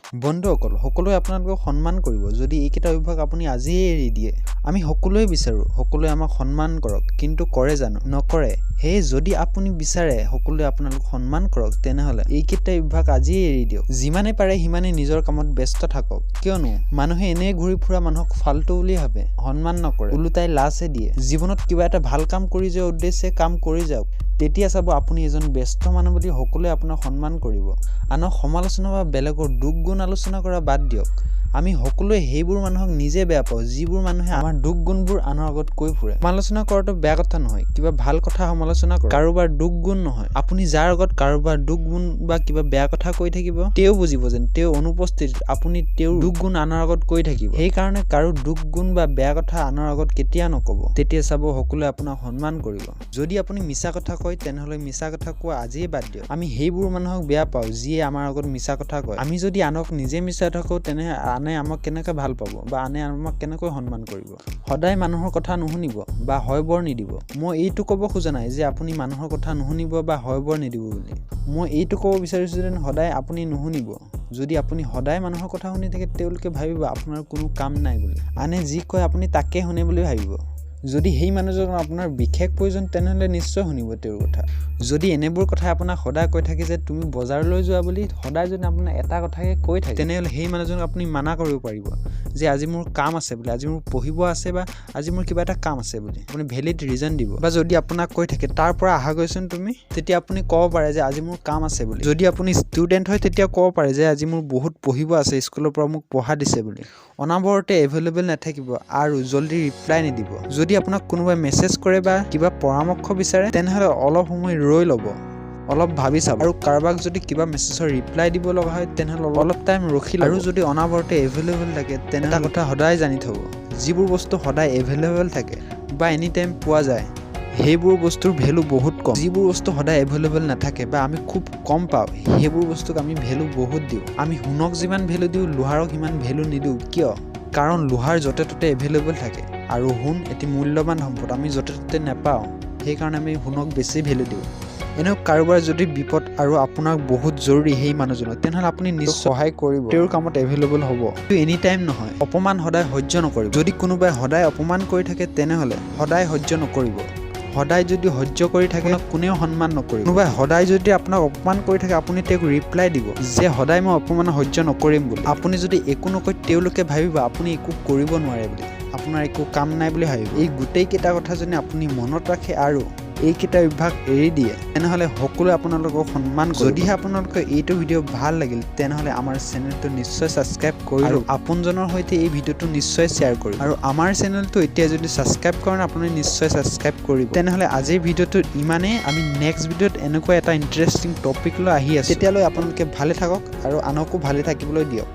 বন্ধুসকল সকলোৱে আপোনালোকক সন্মান কৰিব যদি এইকেইটা অভ্যাস আপুনি আজিয়ে এৰি দিয়ে। আমি সকলোৱে বিচাৰো সকলোৱে আমাক সন্মান কৰক, কিন্তু কৰে জানো? নকৰে। সেয়ে যদি আপুনি বিচাৰে সকলোৱে আপোনালোকক সন্মান কৰক, তেনেহ'লে এইকেইটা অভ্যাস আজিয়ে এৰি দিয়ক। যিমানে পাৰে সিমানে নিজৰ কামত ব্যস্ত থাকক, কিয়নো মানুহে এনেই ঘূৰি ফুৰা মানুহক ফাল্টু বুলি ভাবে, সন্মান নকৰে, ওলোটাই লাজহে দিয়ে। জীৱনত কিবা এটা ভাল কাম কৰি যোৱাৰ উদ্দেশ্যে কাম কৰি যাওক, তেতিয়া চাব আপুনি এজন ব্যস্ত মানুহ বুলি সকলোৱে আপোনাক সন্মান কৰিব। আনক সমালোচনা বা বেলেগৰ দুখ গুণ আলোচনা কৰা বাদ দিয়ক। আমি সকলোৱে সেইবোৰ মানুহক নিজে বেয়া পাওঁ যিবোৰ মানুহে আমাৰ দুখ গুণবোৰ আনৰ আগত কৈ ফুৰে। সমালোচনা কৰাটো বেয়া কথা নহয়, কিবা ভাল কথা সমালোচনা কৰক, কাৰোবাৰ দুখ গুণ নহয়। আপুনি যাৰ আগত কাৰোবাৰ দুখ গুণ বা কিবা বেয়া কথা কৈ থাকিব, তেওঁ বুজিব যেন তেওঁ অনুপস্থিতিত আপুনি তেওঁৰ দুখ গুণ আনৰ আগত কৈ থাকিব। সেইকাৰণে কাৰো দুখ গুণ বা বেয়া কথা আনৰ আগত কেতিয়া নক'ব, তেতিয়া চাব সকলোৱে আপোনাক সন্মান কৰিব। যদি আপুনি মিছা কথা কয়, তেনেহ'লে মিছা কথা কোৱা আজিয়ে বাদ দিয়ক। আমি সেইবোৰ মানুহক বেয়া পাওঁ যিয়ে আমাৰ আগত মিছা কথা কয়। আমি যদি আনক নিজে মিছা কথা কওঁ, তেনেহ'লে আনে আমাক কেনেকৈ ভাল পাব বা আনে আমাক কেনেকৈ সন্মান কৰিব। সদায় মানুহৰ কথা নুশুনিব বা হয়বৰ নিদিব। মই এইটো ক'ব খোজা নাই যে আপুনি মানুহৰ কথা নুশুনিব বা হয়বৰ নিদিব বুলি। মই এইটো ক'ব বিচাৰিছোঁ যে সদায় আপুনি নুশুনিব। যদি আপুনি সদায় মানুহৰ কথা শুনি থাকে, তেওঁলোকে ভাবিব আপোনাৰ কোনো কাম নাই বুলি। আনে যি কয় আপুনি তাকে শুনে বুলি ভাবিব। যদি সেই মানুহজনৰ আপোনাৰ বিশেষ প্ৰয়োজন, তেনেহ'লে নিশ্চয় শুনিব তেওঁৰ কথা। যদি এনেবোৰ কথাই আপোনাক সদায় কৈ থাকে যে তুমি বজাৰলৈ যোৱা বুলি, সদায় যদি আপোনাৰ এটা কথাকে কৈ থাকে, তেনেহ'লে সেই মানুহজনক আপুনি মানা কৰিব পাৰিব যে আজি মোৰ কাম আছে বুলি, আজি মোৰ পঢ়িব আছে বা আজি মোৰ কিবা এটা কাম আছে বুলি। আপুনি ভেলিড ৰিজন দিব। বা যদি আপোনাক কৈ থাকে তাৰ পৰা আহা গৈছোন তুমি, তেতিয়া আপুনি ক'ব পাৰে যে আজি মোৰ কাম আছে বুলি। যদি আপুনি ষ্টুডেণ্ট হয়, তেতিয়া ক'ব পাৰে যে আজি মোৰ বহুত পঢ়িব আছে, স্কুলৰ পৰা মোক পঢ়া দিছে বুলি। অনাবৰতে এভেইলেবল নাথাকিব আৰু জল্দি ৰিপ্লাই নিদিব। যদি আপোনাক কোনোবাই মেছেজ কৰে বা কিবা পৰামৰ্শ বিচাৰে, তেনেহ'লে অলপ সময় ৰৈ ল'ব, অলপ ভাবি চাব। আৰু কাৰোবাক যদি কিবা মেছেজৰ ৰিপ্লাই দিব লগা হয়, তেনেহ'লে অলপ টাইম ৰখি ল'ব। আৰু যদি অনাবৰতে এভেইলেবল থাকে, তেনে এটা কথা সদায় জানি থ'ব, যিবোৰ বস্তু সদায় এভেইলেবল থাকে বা এনি টাইম পোৱা যায়, সেইবোৰ বস্তুৰ ভেলু বহুত কম। যিবোৰ বস্তু সদায় এভেইলেবল নাথাকে বা আমি খুব কম পাওঁ, সেইবোৰ বস্তুক আমি ভেলু বহুত দিওঁ। আমি সোণক যিমান ভেলু দিওঁ, লোহাৰক সিমান ভেলু নিদিওঁ। কিয়? কাৰণ লোহাৰ য'তে ত'তে এভেইলেবল থাকে আৰু সোণ এটি মূল্যৱান সম্পদ, আমি য'তে ত'তে নাপাওঁ। সেইকাৰণে আমি সোণক বেছি ভেলু দিওঁ। এনেও কাৰোবাৰ যদি বিপদ আৰু আপোনাক বহুত জৰুৰী সেই মানুহজনৰ, তেনেহ'লে আপুনি নিশ্চয় সহায় কৰিব, তেওঁৰ কামত এভেইলেবল হ'ব। কিন্তু এনি টাইম নহয়। অপমান সদায় সহ্য নকৰিব। যদি কোনোবাই সদায় অপমান কৰি থাকে, তেনেহ'লে সদায় সহ্য নকৰিব। সদায় যদি সহ্য কৰি থাকে, কোনেও সন্মান নকৰিব। কোনোবাই সদায় যদি আপোনাক অপমান কৰি থাকে, আপুনি তেওঁক ৰিপ্লাই দিব যে সদায় মই অপমান সহ্য নকৰিম বুলি। আপুনি যদি একো নকয়, তেওঁলোকে ভাবিব আপুনি একো কৰিব নোৱাৰে বুলি, আপোনাৰ একো কাম নাই বুলি ভাবিব। এই গোটেইকেইটা কথা যদি আপুনি মনত ৰাখে আৰু এইকেইটা অভ্যাস এৰি দিয়ে, তেনেহ'লে সকলোৱে আপোনালোকক সন্মান কৰিব। যদিহে আপোনালোকৰ এইটো ভিডিঅ' ভাল লাগিল, তেনেহ'লে আমাৰ চেনেলটো নিশ্চয় ছাবস্ক্ৰাইব কৰি আৰু আপোনজনৰ সৈতে এই ভিডিঅ'টো নিশ্চয় শ্বেয়াৰ কৰিব। আৰু আমাৰ চেনেলটো এতিয়া যদি ছাবস্ক্ৰাইব কৰে, আপুনি নিশ্চয় ছাবস্ক্ৰাইব কৰিব। তেনেহ'লে আজিৰ ভিডিঅ'টো ইমানেই। আমি নেক্সট ভিডিঅ'ত এনেকুৱা এটা ইণ্টাৰেষ্টিং টপিক লৈ আহি আছোঁ। তেতিয়ালৈ আপোনালোকে ভালে থাকক আৰু আনকো ভালে থাকিবলৈ দিয়ক।